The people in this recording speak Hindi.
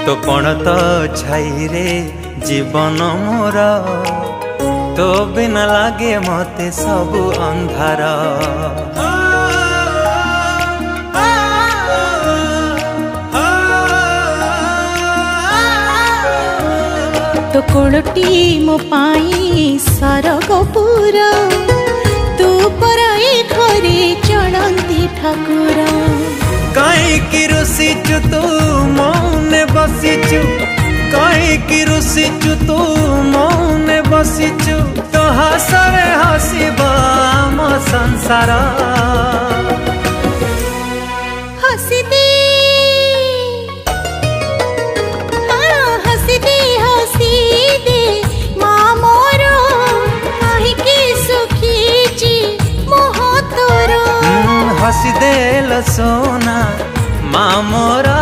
तो कौन तो छाई रे जीवन मोर तो बिना लागे मते सब अंधार। तो कोड़टी मो पाई सरगपुर तू पराई घरे चढ़ंती ठाकुर। कहीं रुसीचु तू मौने बसीचु कहीं रुसीचु तू मौने बसीचु तो हसरे हसीबा मो संसार। हसी दे हसी दे हसी दे माँ मोर कहीं सुखी जी मोह तोर। हसी दे लो सोना माँ मोरा